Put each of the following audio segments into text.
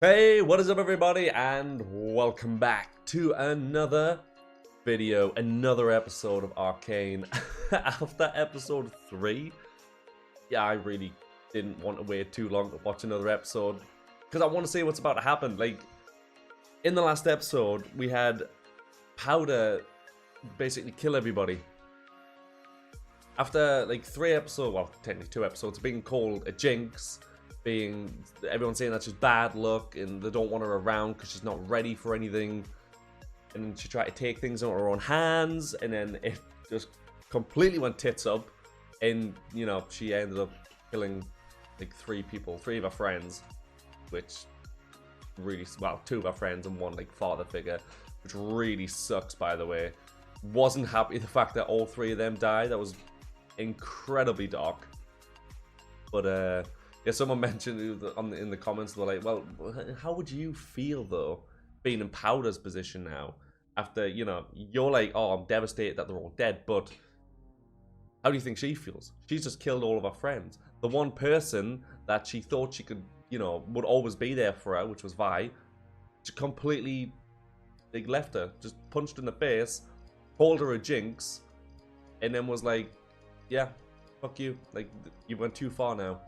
Hey, what is up everybody, and welcome back to another video, another episode of Arcane. After episode 3, yeah, I really didn't want to wait too long to watch another episode, because I want to see what's about to happen. Like, in the last episode, we had Powder basically kill everybody. After, like, 3 episodes, well, technically 2 episodes, being called a Jinx, everyone's saying that she's bad luck and they don't want her around because she's not ready for anything, and then she tried to take things into her own hands, and then it just completely went tits up, and you know, she ended up killing like 3 of her friends, which really, well, 2 of her friends and 1 like father figure, which really sucks, by the way. Wasn't happy with the fact that all 3 of them died. That was incredibly dark. But yeah, someone mentioned in the comments, they're like, well, how would you feel, though, being in Powder's position now? After, you know, you're like, oh, I'm devastated that they're all dead, but how do you think she feels? She's just killed all of her friends. The one person that she thought she could, you know, would always be there for her, which was Vi, she completely, like, left her, just punched in the face, called her a Jinx, and then was like, yeah, fuck you. Like, you went too far now.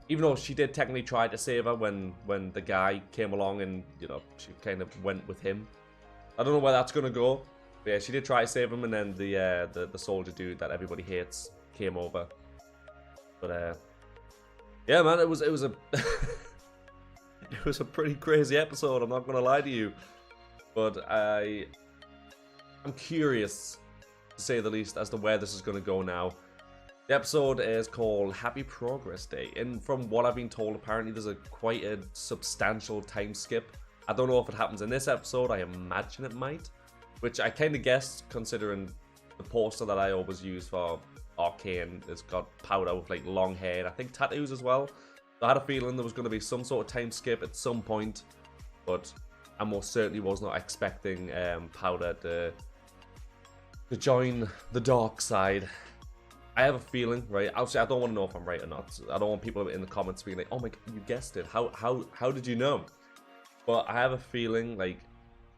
Even though she did technically try to save her when the guy came along and, you know, she kind of went with him. I don't know where that's going to go. But yeah, she did try to save him, and then the soldier dude that everybody hates came over. But yeah, man, it was a it was a pretty crazy episode, I'm not going to lie to you. But I'm curious, to say the least, as to where this is going to go now. The episode is called Happy Progress Day, and from what I've been told, apparently there's quite a substantial time skip. I don't know if it happens in this episode, I imagine it might, which I kind of guessed, considering the poster that I always use for Arcane has got Powder with like long hair and I think tattoos as well. So I had a feeling there was going to be some sort of time skip at some point, but I most certainly was not expecting Powder to join the dark side. I have a feeling, right? Obviously, I don't want to know if I'm right or not. I don't want people in the comments being like, "Oh my God, you guessed it. How did you know?" But I have a feeling like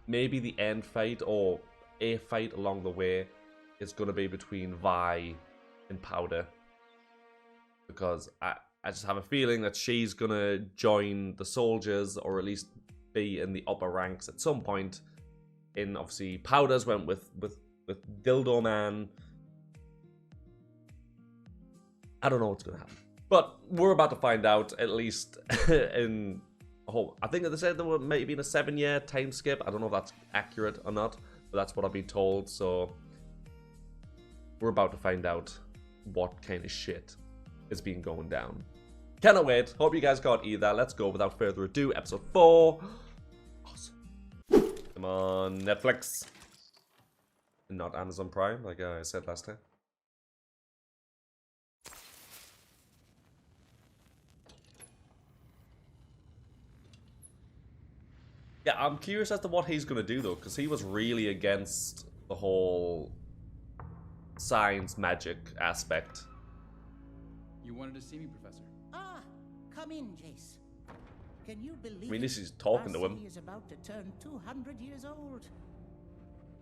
maybe the end fight or a fight along the way is going to be between Vi and Powder, because I just have a feeling that she's going to join the soldiers, or at least be in the upper ranks at some point. In obviously, Powder's went with Dildo Man. I don't know what's going to happen. But we're about to find out, at least in... Oh, I think they said there were maybe in a 7-year time skip. I don't know if that's accurate or not, but that's what I've been told. So we're about to find out what kind of shit is being going down. Cannot wait. Hope you guys got either. Let's go without further ado. Episode 4. Awesome. Come on, Netflix. And not Amazon Prime, like I said last time. Yeah, I'm curious as to what he's going to do, though, because he was really against the whole science magic aspect. You wanted to see me, Professor? Ah, come in, Jayce. Can you believe? I mean, this is talking to him. Our city is about to turn 200 years old.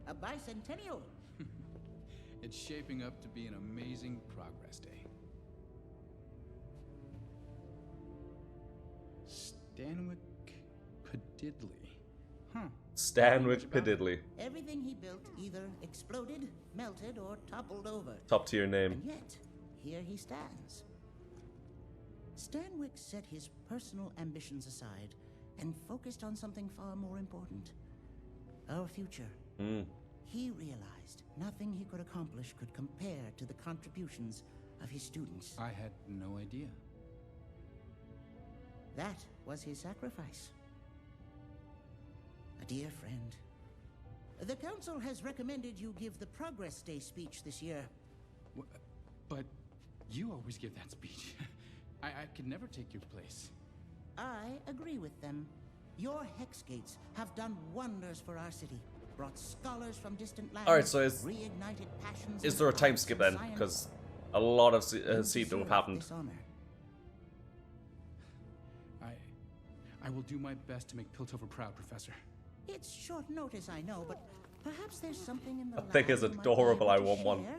A bicentennial. It's shaping up to be an amazing progress day. Stanwyck Padiddly. Huh. Stanwyck Padiddly. Everything he built either exploded, melted, or toppled over. Top tier name. And yet, here he stands. Stanwyck set his personal ambitions aside and focused on something far more important. Our future. He realized nothing he could accomplish could compare to the contributions of his students. I had no idea. That was his sacrifice. A dear friend. The council has recommended you give the Progress Day speech this year. But you always give that speech. I could never take your place. I agree with them. Your Hex Gates have done wonders for our city. Brought scholars from distant lands. Alright, so reignited passions. is there a time skip then? Because a lot of seem to have happened. I I will do my best to make Piltover proud, Professor. It's short notice, I know, but perhaps there's something in the That thing is lab you might be adorable, able I to want one. share.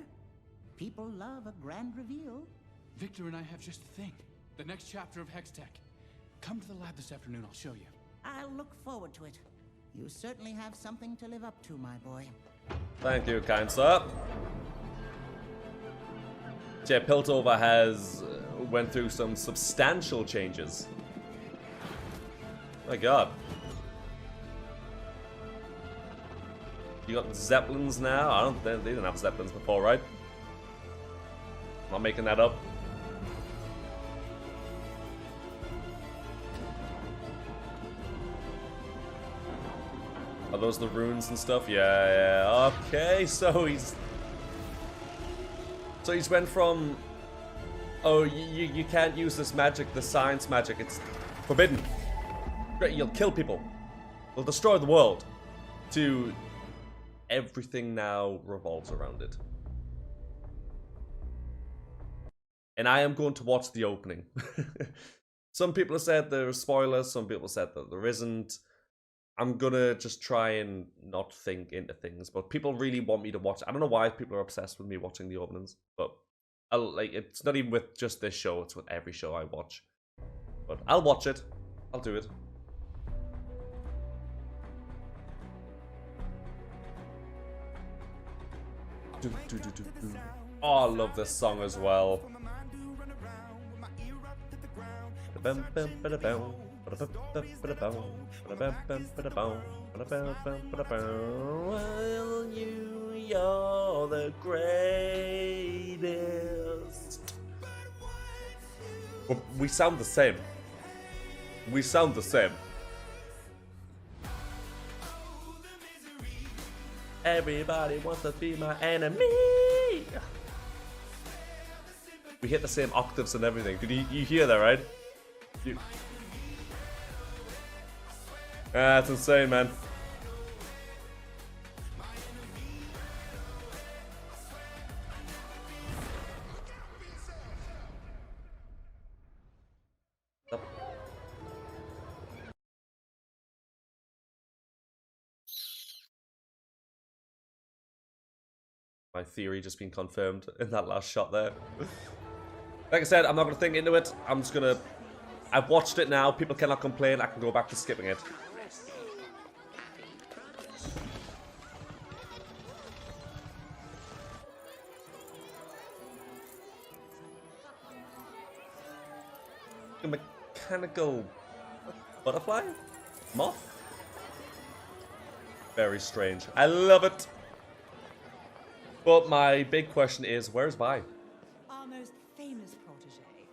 People love a grand reveal. Victor and I have just the thing. The next chapter of Hextech. Come to the lab this afternoon, I'll show you. I'll look forward to it. You certainly have something to live up to, my boy. Thank you, kind sir. Yeah, Piltover has went through some substantial changes. My god. You got Zeppelins now? I don't. They didn't have Zeppelins before, right? I'm not making that up. Are those the runes and stuff? Yeah. Okay, so he's went from, oh, you can't use this magic, the science magic. It's forbidden. You'll kill people. You'll destroy the world. To everything now revolves around it. And I am going to watch the opening. Some people have said there are spoilers. Some people said that there isn't. I'm gonna just try and not think into things, but people really want me to watch. I don't know why people are obsessed with me watching the openings, but it's not even with just this show, it's with every show I watch. But I'll watch it. I'll do it. Oh, I love this song as well. Well, you're the greatest. We sound the same. We sound the same. Everybody wants to be my enemy. We hit the same octaves and everything. Did you hear that, right? That's insane, man. My theory just been confirmed in that last shot there. Like I said, I'm not going to think into it. I'm just going to... I've watched it now. People cannot complain. I can go back to skipping it. A mechanical butterfly? Moth? Very strange. I love it. But my big question is, where's Vi? Our most famous protege,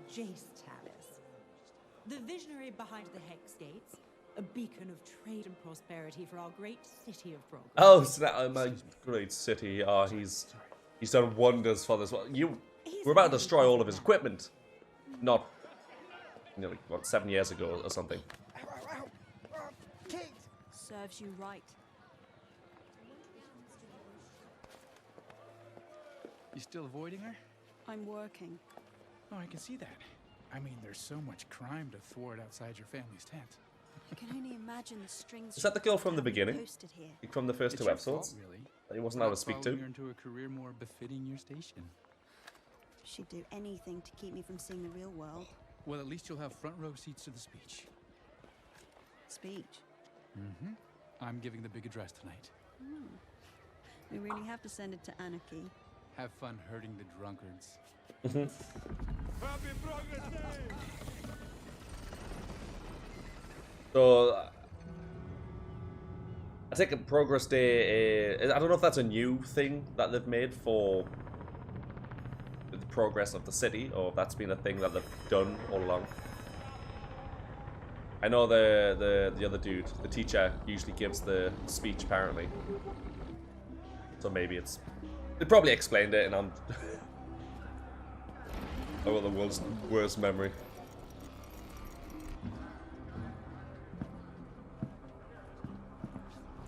Jayce Tallis. The visionary behind the Hex Gates, a beacon of trade and prosperity for our great city of progress. Oh, my great city. Oh, he's done wonders for this. Well, we're about to destroy all of his equipment. Not, like, what, 7 years ago or something. Serves you right. You still avoiding her? I'm working. Oh, I can see that. I mean, there's so much crime to thwart outside your family's tent. I can only imagine the strings. Is that the girl from the beginning? Here. From the first two episodes? Fault, really. That he wasn't allowed to speak to? Her into a career more befitting your station. She'd do anything to keep me from seeing the real world. Well, at least you'll have front row seats to the speech. Speech? Mm-hmm. I'm giving the big address tonight. We really have to send it to anarchy. Have fun hurting the drunkards. Happy Progress Day! So, I think a Progress Day, I don't know if that's a new thing that they've made for the progress of the city, or if that's been a thing that they've done all along. I know the other dude, the teacher, usually gives the speech, apparently. So maybe it's... They probably explained it, and I'm... I've got the world's worst memory.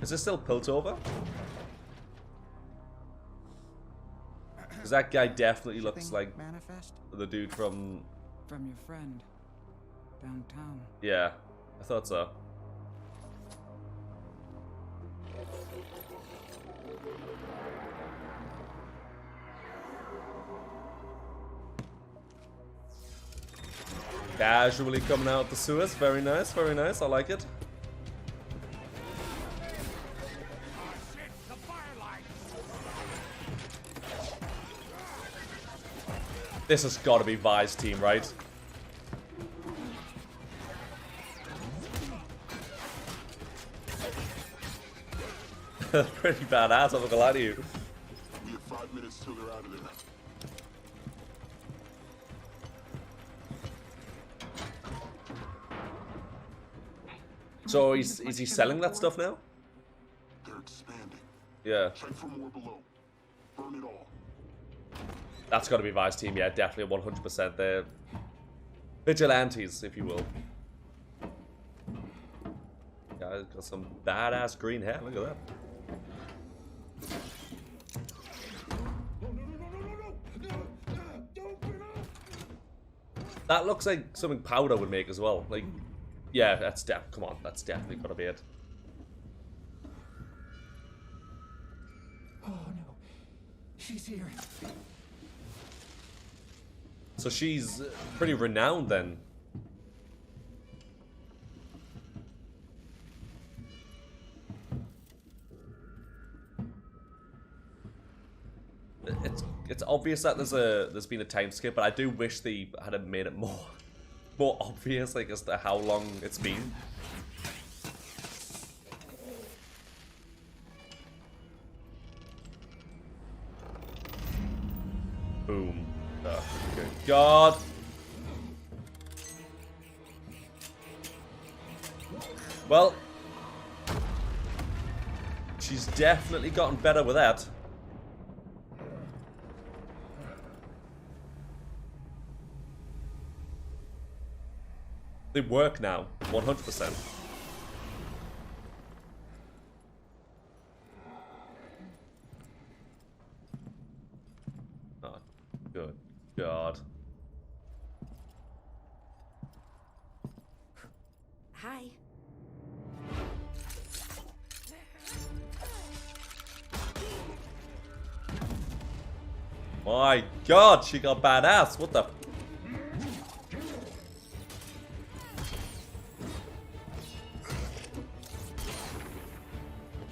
Is this still Piltover? Because that guy definitely looks like manifest the dude from... from your friend downtown. Yeah. I thought so. Casually coming out the sewers. Very nice, very nice. I like it. This has got to be Vi's team, right? Pretty badass, I'm not gonna lie to you. We have 5 minutes till they're out of there. So is he selling that stuff now? They're expanding. Yeah. Check for more below. Burn it all. That's got to be Vi's team, yeah, definitely 100%. They're vigilantes, if you will. Yeah, got some badass green hair. Look at that. That looks like something Powder would make as well. Like, yeah, that's come on, that's definitely gotta be it. Oh no, she's here. So she's pretty renowned then. It's obvious that there's been a time skip, but I do wish they had made it more obvious, like, as to how long it's been. Boom. Oh, good God. Well, she's definitely gotten better with that. They work now, 100%. Oh, good God. Hi. My God, she got badass. What the?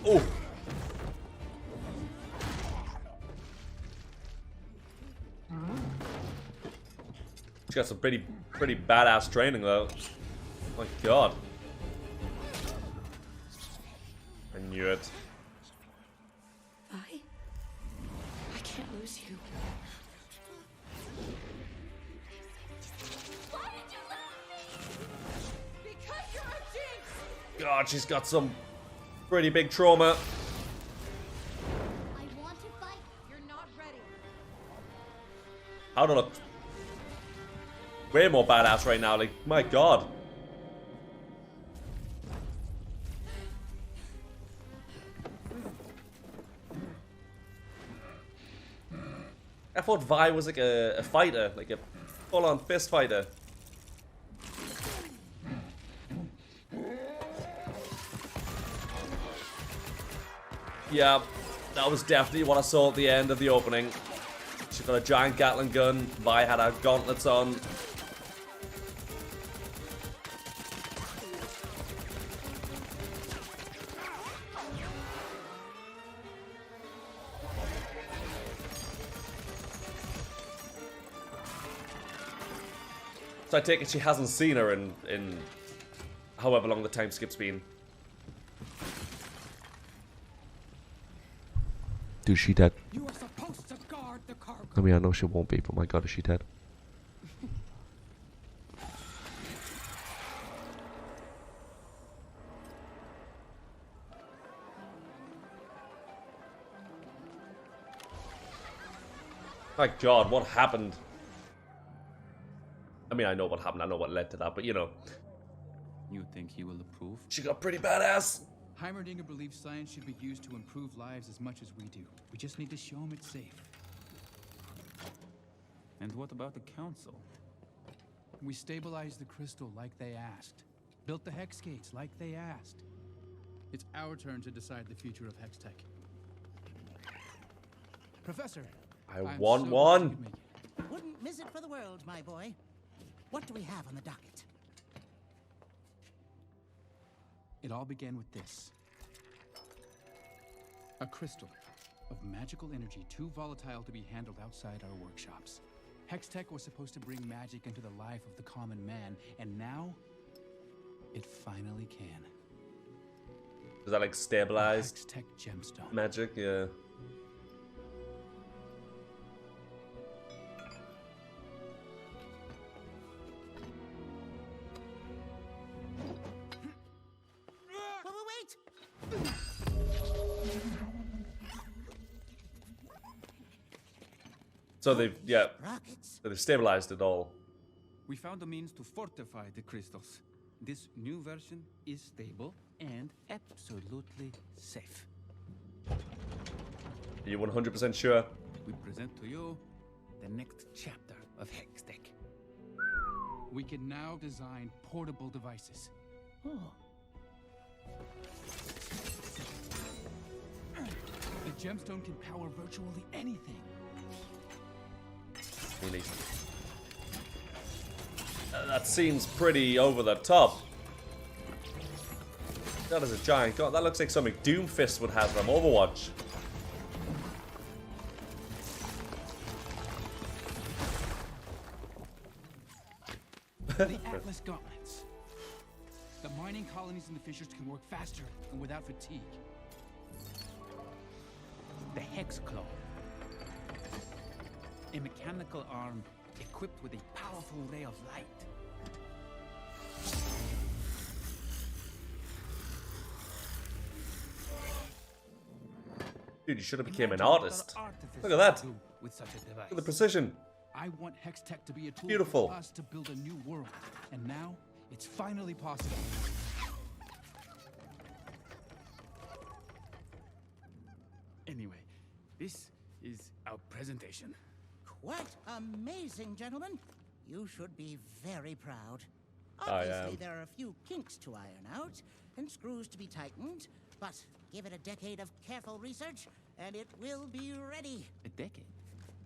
Oh. She got some pretty badass training though. My God. I knew it. Vi? I can't lose you. Why did you leave me? Because you're a jinx! God, she's got some pretty big trauma. I want to fight. You're not ready. I don't look way more badass right now. Like, my God. I thought Vi was like a fighter, like a full-on fist fighter. Yeah, that was definitely what I saw at the end of the opening. She got a giant Gatling gun. Vi had her gauntlets on. So I take it she hasn't seen her in however long the time skip's been. Dude, she dead. You are supposed to guard the cargo. I mean, I know she won't be, but my God, is she dead? My God, what happened? I mean, I know what happened. I know what led to that, but you know. You think he will approve? She got pretty badass. Heimerdinger believes science should be used to improve lives as much as we do. We just need to show him it's safe. And what about the council? We stabilized the crystal like they asked. built the hex gates like they asked. It's our turn to decide the future of Hextech. Professor, I'm want so one. glad you could make it. Wouldn't miss it for the world, my boy. What do we have on the docket? It all began with this. A crystal of magical energy too volatile to be handled outside our workshops. Hextech was supposed to bring magic into the life of the common man, and now it finally can. Is that like stabilized Hextech gemstone. magic? Yeah. Wait! So they've Rockets. so they've stabilized it all. We found a means to fortify the crystals. This new version is stable and absolutely safe. Are you 100% sure? We present to you the next chapter of Hextech. We can now design portable devices. The gemstone can power virtually anything. Really? That seems pretty over the top. That is a giant god. That looks like something Doomfist would have from Overwatch. The Atlas gauntlets. The mining colonies and the fissures can work faster and without fatigue. The Hex Claw. A mechanical arm equipped with a powerful ray of light. Dude, you should have became an Imagine what artist. our artificers Look at that. could do with such a device. Look at the precision. I want Hextech to be a tool Beautiful. for us to build a new world. And now, it's finally possible. Anyway, this is our presentation. Quite amazing, gentlemen. You should be very proud. I Obviously, am. there are a few kinks to iron out and screws to be tightened, but give it a decade of careful research, and it will be ready. A decade?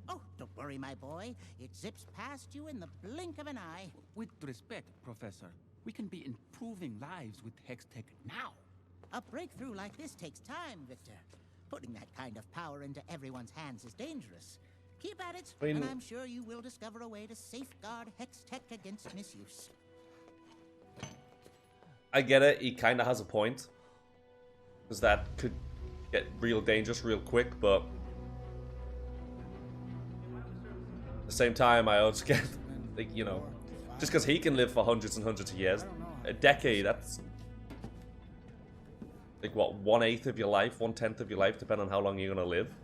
Oh, don't worry, my boy. It zips past you in the blink of an eye. With respect, Professor, we can be improving lives with Hextech now. A breakthrough like this takes time, Victor. Putting that kind of power into everyone's hands is dangerous. Keep at it, I mean- and I'm sure you will discover a way to safeguard Hextech against misuse. I get it. He kind of has a point. Because that could get real dangerous real quick, but... At the same time, I also get, like, you know... Just because he can live for hundreds and hundreds of years. A decade, that's... Like, what, 1/8 of your life? 1/10 of your life, depending on how long you're going to live?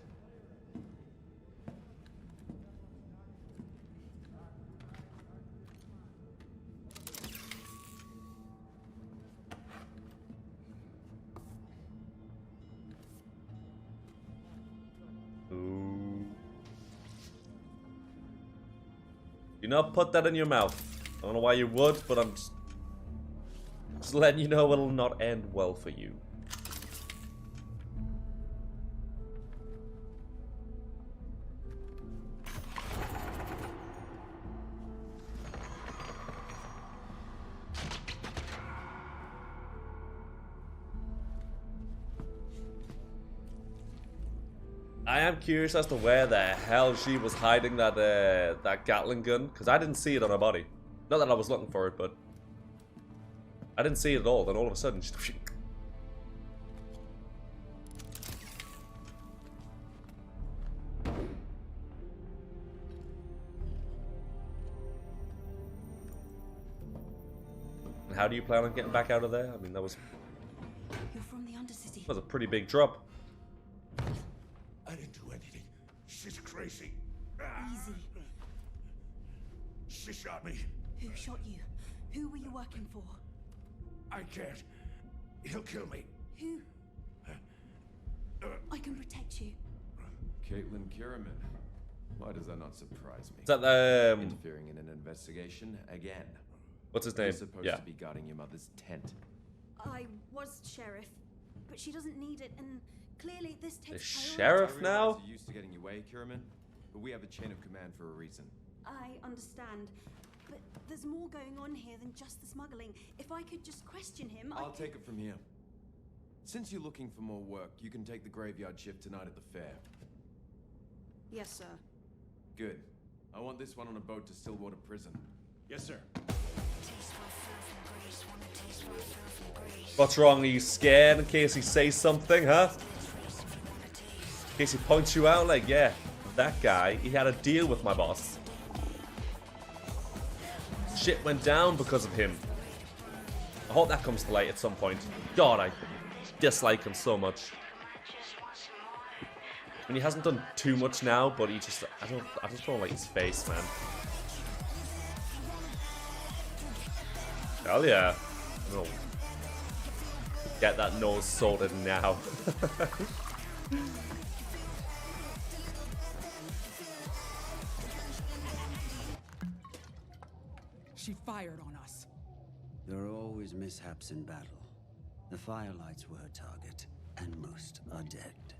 Ooh. Do not put that in your mouth. I don't know why you would, but I'm just letting you know it'll not end well for you. I am curious as to where the hell she was hiding that that Gatling gun, because I didn't see it on her body. Not that I was looking for it, but I didn't see it at all. Then all of a sudden, she... And how do you plan on getting back out of there? I mean, that was You're from the Undercity. a pretty big drop. I didn't do anything. She's crazy. Easy. She shot me. Who shot you? Who were you working for? I can't. He'll kill me. Who? I can protect you. Caitlyn Kiraman. Why does that not surprise me? Is that Interfering in an investigation again. What's his You're name? supposed Yeah. to be guarding your mother's tent. I was sheriff, but she doesn't need it, and clearly this The takes priority. sheriff I now? realize you're used to getting your way, Kiraman, but we have a chain of command for a reason. I understand, but there's more going on here than just the smuggling. If I could just question him, I'll take it from here. Since you're looking for more work, you can take the graveyard shift tonight at the fair. Yes, sir. Good. I want this one on a boat to Stillwater Prison. Yes, sir. What's wrong? Are you scared in case he says something, huh? In case he points you out, like, yeah, that guy, he had a deal with my boss. Shit went down because of him. I hope that comes to light at some point. God, I dislike him so much. And he hasn't done too much now, but he just, I just don't like his face, man. Hell yeah. No. Get that nose sorted now. She fired on us. There are always mishaps in battle. The firelights were her target, and most are dead.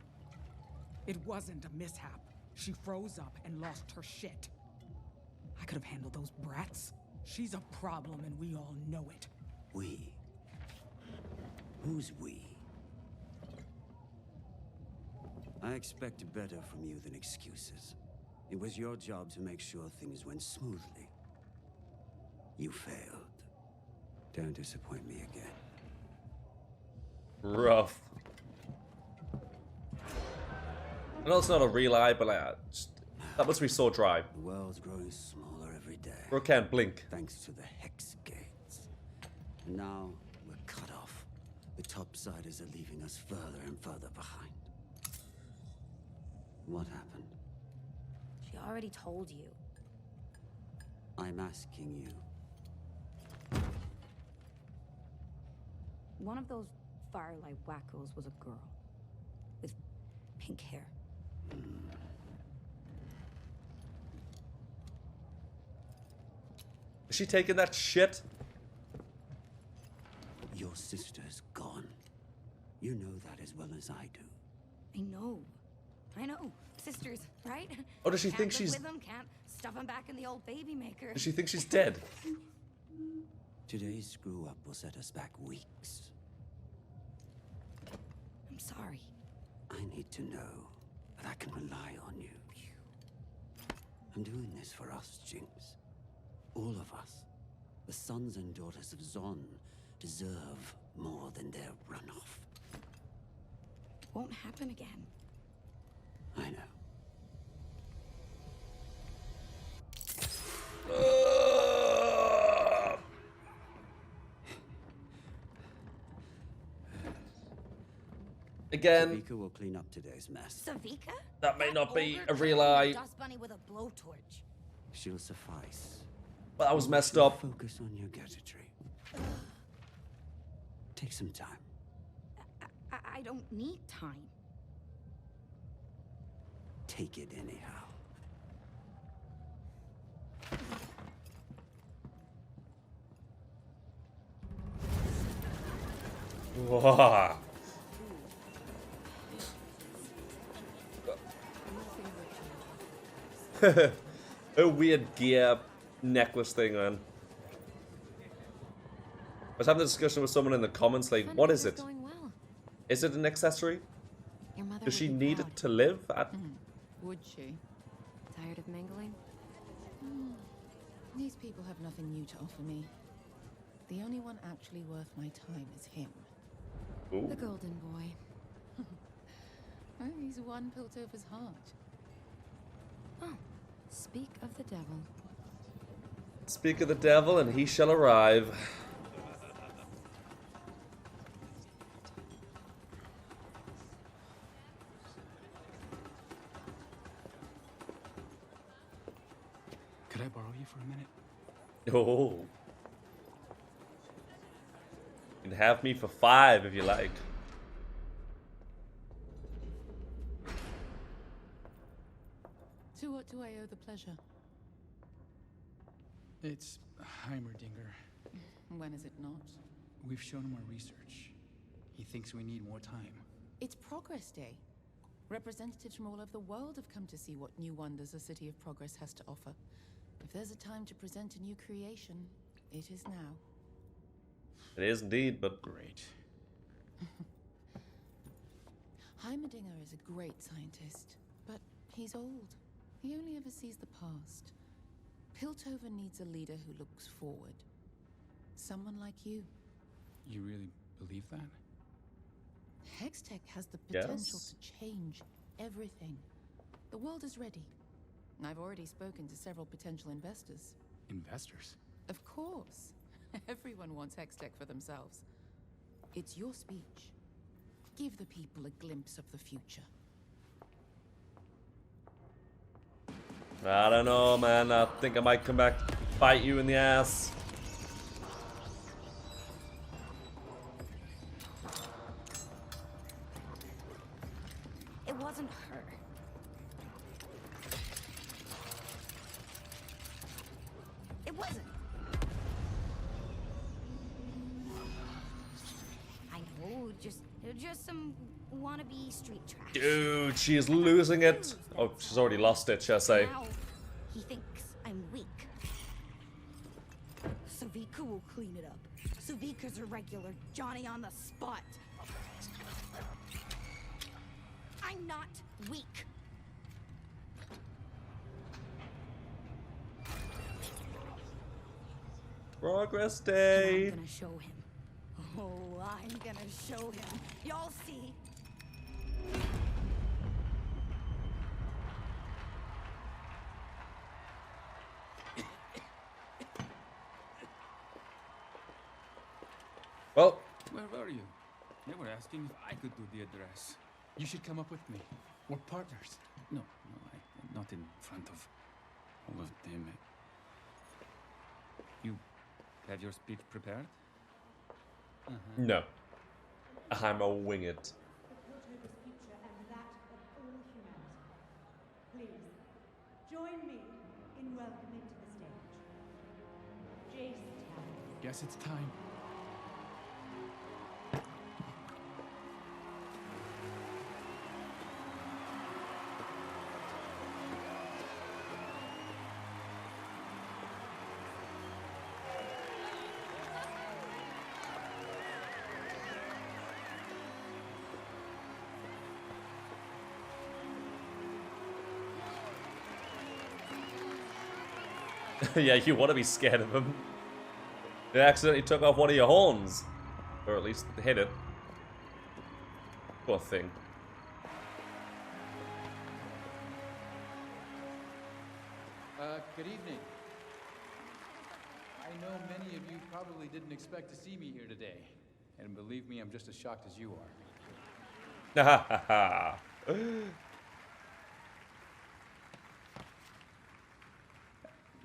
It wasn't a mishap. She froze up and lost her shit. I could have handled those brats. She's a problem and we all know it. We? Who's we? I expected better from you than excuses. It was your job to make sure things went smoothly. You failed. Don't disappoint me again. Rough. I know it's not a real eye, but like, that must be so dry. The world's growing smaller every day. Bro can't blink. Thanks to the Hex Gates. And now we're cut off. The topsiders are leaving us further and further behind. What happened? She already told you. I'm asking you. One of those firelight wackos was a girl. With pink hair. Is she taking that shit? Your sister's gone. You know that as well as I do. I know. I know. Sisters, right? Or does she Can't think live she's... with them, can't stuff them back in the old baby maker. Does she think she's dead? Today's screw-up will set us back weeks. I'm sorry. I need to know that I can rely on you. I'm doing this for us, Jinx. All of us. The sons and daughters of Zon deserve more than their runoff. Won't happen again. I know. Again, Savika will clean up today's mess. Savika? that may not be Ogre a real killed eye. Dust bunny with a blowtorch. She'll suffice. But that was messed You'll up. Focus on your gadgetry. Take some time. I don't need time. Take it anyhow. Whoa. A weird gear necklace thing, man. I was having a discussion with someone in the comments, like, what is it? Going well. Is it an accessory? Your mother Does she would be need proud. it to live? Would she? Tired of mingling? These people have nothing new to offer me. The only one actually worth my time is him. Ooh. The golden boy. Oh, he's won Piltover's heart. Oh, speak of the devil. Speak of the devil, and he shall arrive. Could I borrow you for a minute? Oh. You can have me for 5 if you like. To what do I owe the pleasure? It's Heimerdinger. When is it not? We've shown him our research. He thinks we need more time. It's Progress Day. Representatives from all over the world have come to see what new wonders a city of progress has to offer. If there's a time to present a new creation, it is now. It is indeed, but... Great. Heimerdinger is a great scientist, but he's old. He only ever sees the past. Piltover needs a leader who looks forward. Someone like you. You really believe that? Hextech has the potential Yes. to change everything. The world is ready. I've already spoken to several potential investors. Investors? Of course. Everyone wants Hextech for themselves. It's your speech. Give the people a glimpse of the future. I don't know, man. I think I might come back, bite you in the ass. It wasn't her. It wasn't. I know, just some wannabe street trash. Dude, she is losing it. Oh, she's already lost it, shall I say. Now he thinks I'm weak. Savika will clean it up. Savika's a regular Johnny on the spot. I'm not weak. Progress Day. I'm gonna show him. Oh, I'm gonna show him. Y'all see. Well, Where were you? They were asking if I could do the address. You should come up with me. We're partners. No, not in front of all of them. You have your speech prepared? no. I'm a wing it. Piltover's future and that of all humanity. Please, join me in welcoming to the stage Jayce Tallis. Guess it's time. Yeah, you want to be scared of him. They accidentally took off one of your horns. Or at least hit it. Poor thing. Good evening. I know many of you probably didn't expect to see me here today. And believe me, I'm just as shocked as you are. Ha ha ha.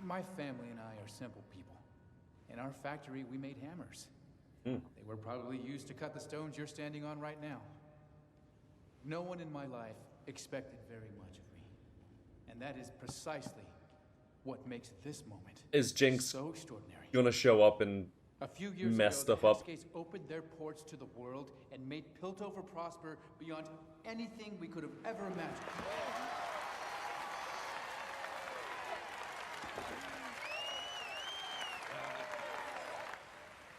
My family and I are simple people. In our factory, we made hammers. They were probably used to cut the stones you're standing on right now. No one in my life expected very much of me. And that is precisely what makes this moment Is Jinx so extraordinary. gonna show up and A few years mess ago, stuff the up? Hexgates opened their ports to the world and made Piltover prosper beyond anything we could have ever imagined.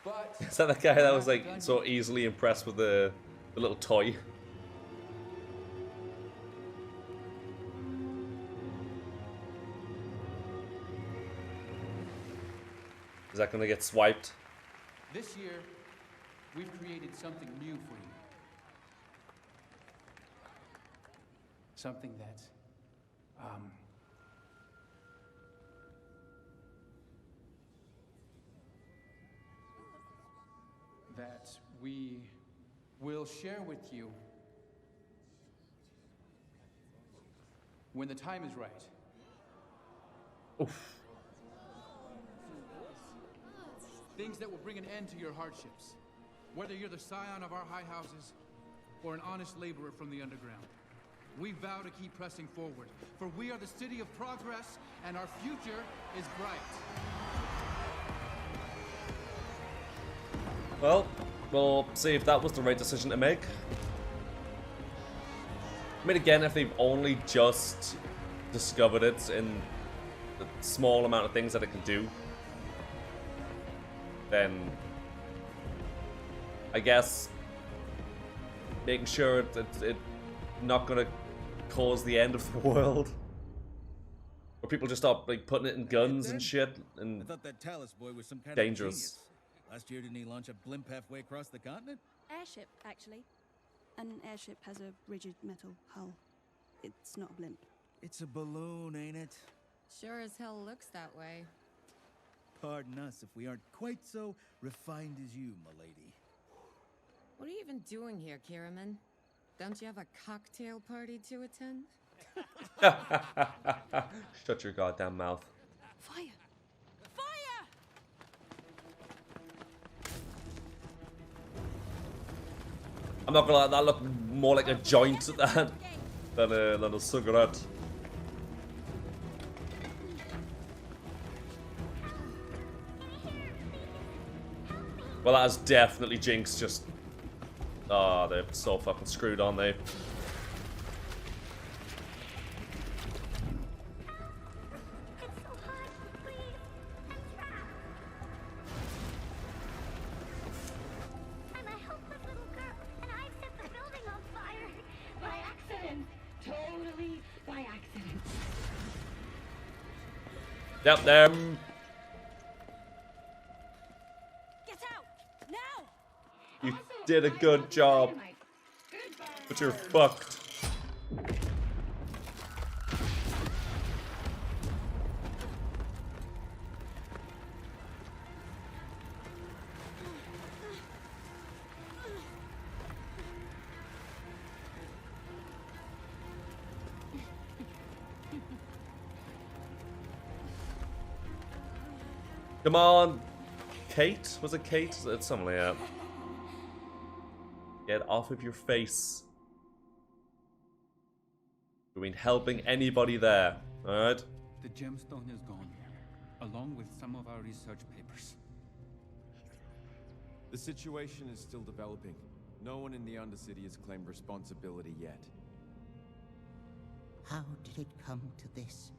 But Is that the guy that was like so easily impressed with the little toy? Is that gonna get swiped? this year, we've created something new for you. Something that's, that we will share with you when the time is right. Oof. Things that will bring an end to your hardships. Whether you're the scion of our high houses or an honest laborer from the underground. We vow to keep pressing forward, for we are the city of progress, and our future is bright. Well, we'll see if that was the right decision to make. I mean, again, if they've only just discovered it in the small amount of things that it can do, then I guess making sure that it's not going to cause the end of the world. Or people just stop like putting it in guns and shit, and I thought that Talus boy was some kind dangerous. of genius. Last year, didn't he launch a blimp halfway across the continent? Airship, actually. An airship has a rigid metal hull. It's not a blimp. It's a balloon, ain't it? Sure as hell looks that way. Pardon us if we aren't quite so refined as you, milady. What are you even doing here, Kiraman? Don't you have a cocktail party to attend? Shut your goddamn mouth. Fire! Fire! I'm not gonna lie, that looked more like a joint than a cigarette. Well, that is definitely Jinx. Just they're so fucking screwed on they. Yep, there. Get out! Now! You did a good job. But you're fucked. Come on, Kate? Was it Kate? It's something like that. Get off of your face. You mean helping anybody there, alright? The gemstone is gone, along with some of our research papers. The situation is still developing. No one in the Undercity has claimed responsibility yet. How did it come to this?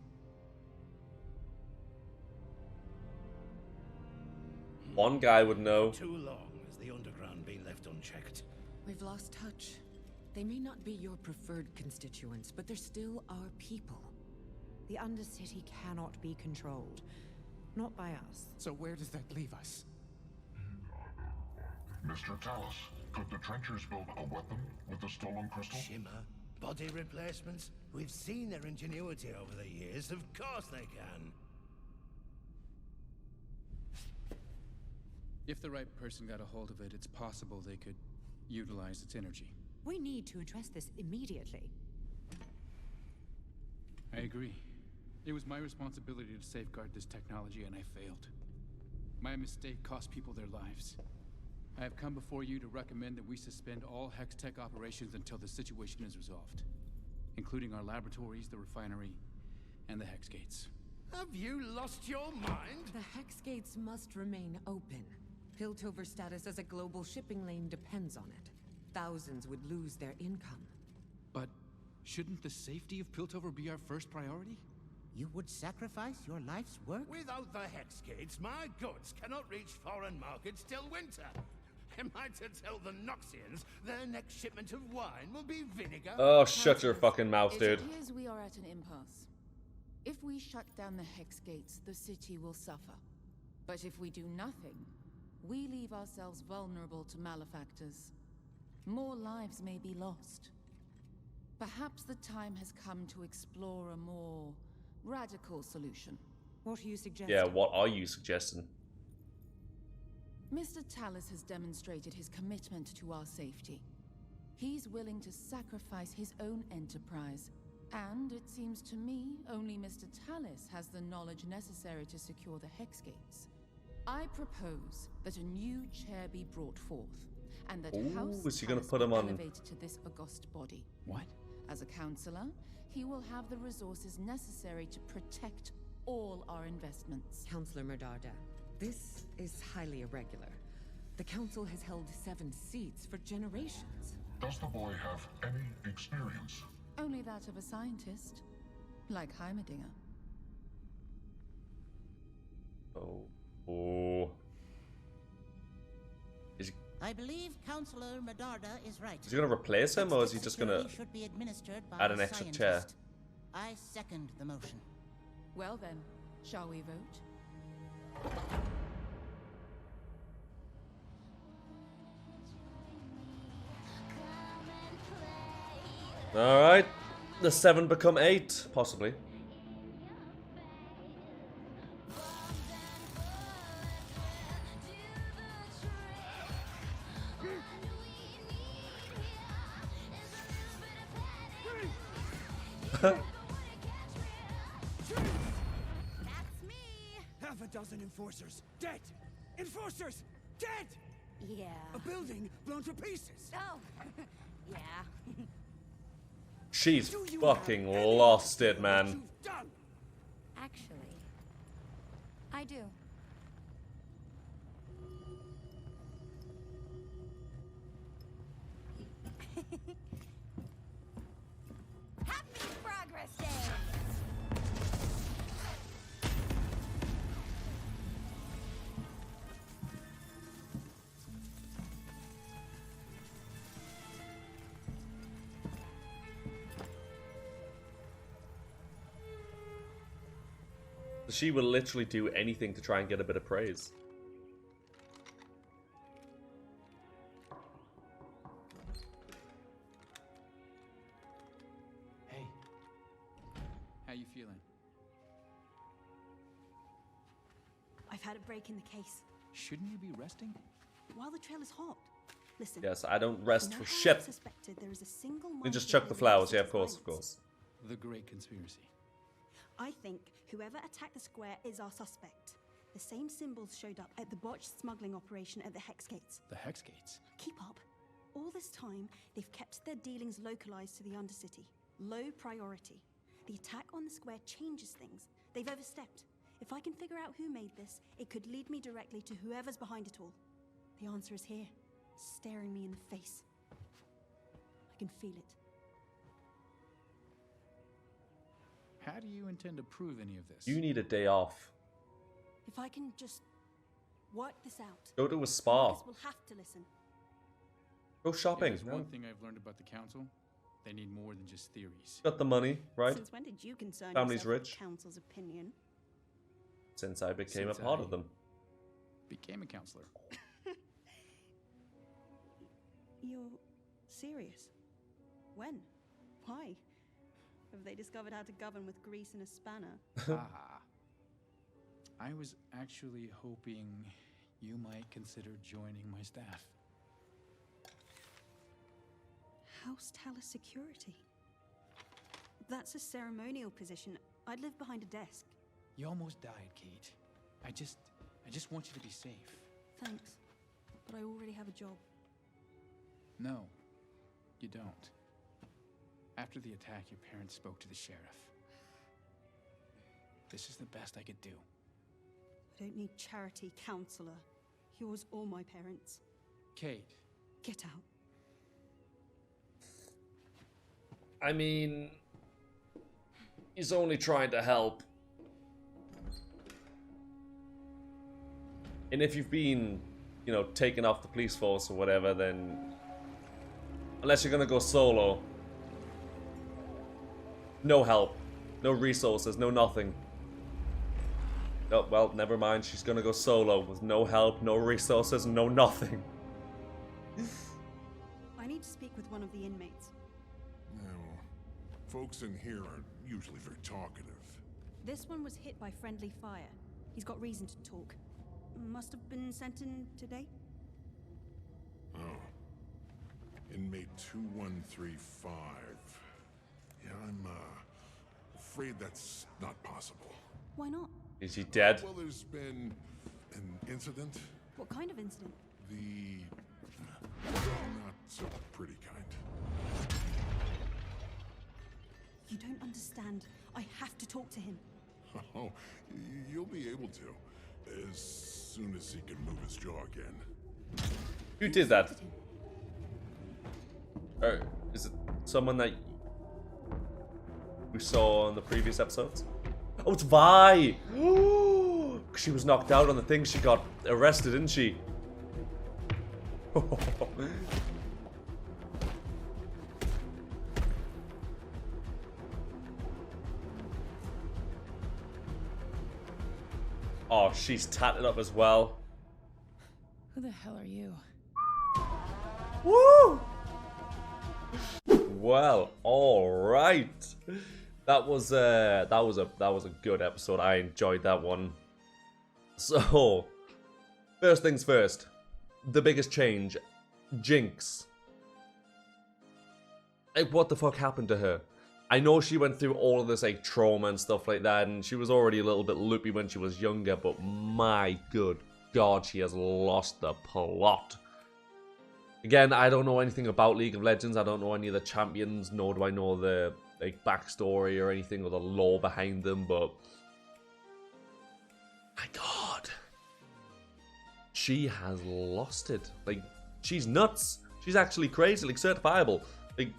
One guy would know. Too long has the underground been left unchecked. We've lost touch. They may not be your preferred constituents, but they're still our people. The Undercity cannot be controlled. Not by us. So where does that leave us? Mr. Talus, could the trenchers build a weapon with the stolen crystal? Shimmer, body replacements. We've seen their ingenuity over the years. Of course they can. If the right person got a hold of it, it's possible they could utilize its energy. We need to address this immediately. I agree. It was my responsibility to safeguard this technology, and I failed. My mistake cost people their lives. I have come before you to recommend that we suspend all Hextech operations until the situation is resolved, including our laboratories, the refinery, and the Hex Gates. Have you lost your mind? The Hex Gates must remain open. Piltover status as a global shipping lane depends on it. Thousands would lose their income. But shouldn't the safety of Piltover be our first priority? You would sacrifice your life's work? Without the Hex Gates, my goods cannot reach foreign markets till winter. Am I to tell the Noxians their next shipment of wine will be vinegar? Oh, shut your fucking mouth, dude. It appears we are at an impasse. If we shut down the Hex Gates, the city will suffer. But if we do nothing, we leave ourselves vulnerable to malefactors. More lives may be lost. Perhaps the time has come to explore a more radical solution. What are you suggesting? Yeah, what are you suggesting? Mr. Talus has demonstrated his commitment to our safety. He's willing to sacrifice his own enterprise. And it seems to me, only Mr. Talus has the knowledge necessary to secure the Hex Gates. I propose that a new chair be brought forth, and that House is he gonna Talus put him be on? elevated to this august body. What? As a counselor, he will have the resources necessary to protect all our investments. Counselor Murdarda, this is highly irregular. The council has held 7 seats for generations. Does the boy have any experience? Only that of a scientist, like Heimerdinger. Oh. I believe Councillor Medarda is right. Is he going to replace him, or is he just going to should be administered by add an extra chair? scientist. I second the motion. Well then, shall we vote? Alright. The 7 become 8, possibly. That's me! Half a dozen enforcers dead! Enforcers dead! Yeah. A building blown to pieces! Oh! Yeah. She's fucking lost it, man. Actually, I do. Happy Progress Day! She will literally do anything to try and get a bit of praise. Hey. How you feeling? I've had a break in the case. Shouldn't you be resting? While the trail is hot. Listen. Yes, I don't rest you know for how shit. I suspected there is a single You just minded chuck the flowers, yeah, of religious course, of course. The Great Conspiracy. I think whoever attacked the square is our suspect. The same symbols showed up at the botched smuggling operation at the Hex Gates. The Hex Gates? Keep up. All this time, they've kept their dealings localized to the Undercity. Low priority. The attack on the square changes things. They've overstepped. If I can figure out who made this, it could lead me directly to whoever's behind it all. The answer is here, staring me in the face. I can feel it. How do you intend to prove any of this? You need a day off. If I can just work this out. Go to a spa. Marcus will have to listen. Go shopping. There's one thing I've learned about the council. They need more than just theories. Got the money, right? Since when did you concern Family's yourself rich. with the council's opinion? Since I became Since a part I of them. Became a counselor. You're serious? When? Why? Have they discovered how to govern with grease and a spanner? I was actually hoping you might consider joining my staff. House Talus Security. That's a ceremonial position. I'd live behind a desk. You almost died, Kate. I just want you to be safe. Thanks. But I already have a job. No, you don't. After the attack, your parents spoke to the sheriff. This is the best I could do. I don't need charity, counselor. Yours or my parents. Kate. Get out. I mean, he's only trying to help. And if you've been, you know, taken off the police force or whatever, then unless you're gonna go solo, no help, no resources, no nothing. Oh, well, never mind. She's gonna go solo with no help, no resources, no nothing. I need to speak with one of the inmates. Well, folks in here aren't usually very talkative. This one was hit by friendly fire. He's got reason to talk. Must have been sent in today? Oh. Inmate 2135. Yeah, I'm, afraid that's not possible. Why not? Is he dead? Well, there's been an incident. What kind of incident? The not so pretty kind. You don't understand. I have to talk to him. Oh, you'll be able to, as soon as he can move his jaw again. Who did that? Is it someone that we saw in the previous episodes? Oh, it's Vi! She was knocked out on the thing. She got arrested, didn't she? Oh, she's tatted up as well. Who the hell are you? Woo! Well, all right. That was a good episode. I enjoyed that one. So, first things first. The biggest change, Jinx. Like, what the fuck happened to her? I know she went through all of this like trauma and stuff like that, and she was already a little bit loopy when she was younger, but my good God, she has lost the plot. Again, I don't know anything about League of Legends. I don't know any of the champions, nor do I know the like backstory or anything or the lore behind them, but my God, she has lost it. Like, she's nuts. She's actually crazy, like certifiable. Like,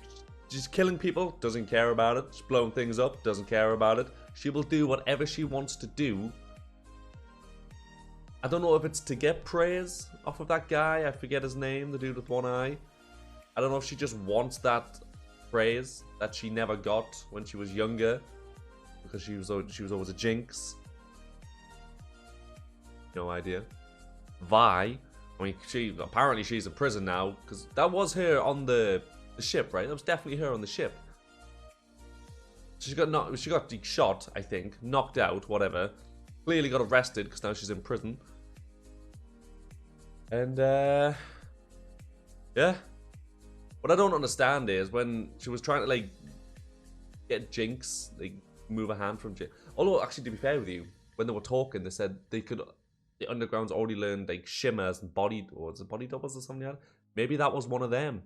she's killing people, doesn't care about it. She's blowing things up, doesn't care about it. She will do whatever she wants to do. I don't know if it's to get praise off of that guy. I forget his name, the dude with one eye. I don't know if she just wants that praise that she never got when she was younger, because she was always a Jinx. No idea. Vi, I mean, apparently she's in prison now, because that was her on the ship, right? That was definitely her on the ship. She got shot, I think, knocked out, whatever. Clearly got arrested because now she's in prison. And yeah. What I don't understand is when she was trying to like get Jinx, like move her hand from Jinx. Although actually, to be fair with you, when they were talking, they said the Underground's already learned like shimmers and body doubles or something like that. Maybe that was one of them.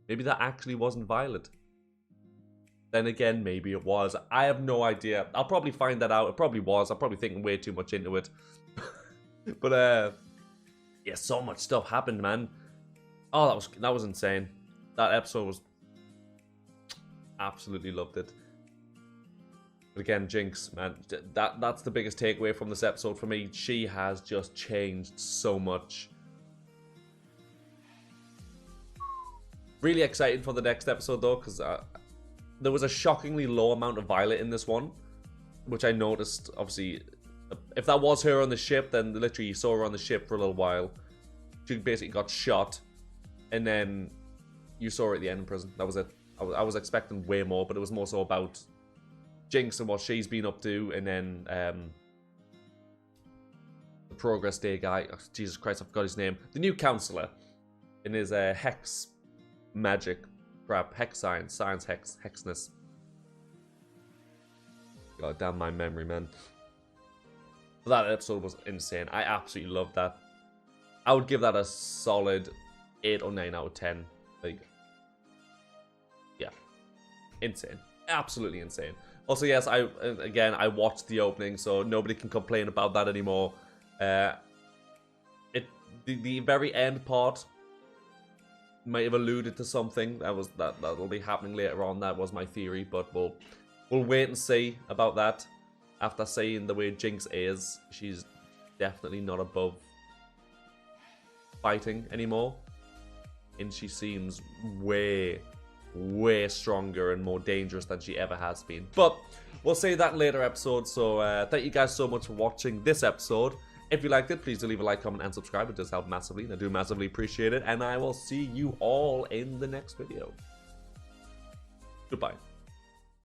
Maybe that actually wasn't Violet. Then again, maybe it was. I have no idea. I'll probably find that out. It probably was. I'm probably thinking way too much into it. But yeah, so much stuff happened, man. Oh, that was insane. That episode was absolutely loved it. But again, Jinx, man, that's the biggest takeaway from this episode for me. She has just changed so much. Really excited for the next episode though, because there was a shockingly low amount of Violet in this one, which I noticed. Obviously, if that was her on the ship, then literally you saw her on the ship for a little while. She basically got shot, and then you saw her at the end in prison. That was it. I was expecting way more, but it was more so about Jinx and what she's been up to, and then the Progress Day guy. Oh, Jesus Christ, I forgot his name. The new counselor in his hex magic crap, hex science, hexness. God damn my memory, man. But that episode was insane. I absolutely loved that. I would give that a solid 8 or 9 out of 10. Like, yeah, insane, absolutely insane. Also, yes, I watched the opening, so nobody can complain about that anymore. The very end part might have alluded to something that'll be happening later on. That was my theory, but we'll wait and see about that. After seeing the way Jinx is, she's definitely not above fighting anymore, and she seems way stronger and more dangerous than she ever has been. But we'll say that in later episodes. So thank you guys so much for watching this episode. If you liked it, please do leave a like, comment, and subscribe. It does help massively, and I do massively appreciate it. And I will see you all in the next video. Goodbye.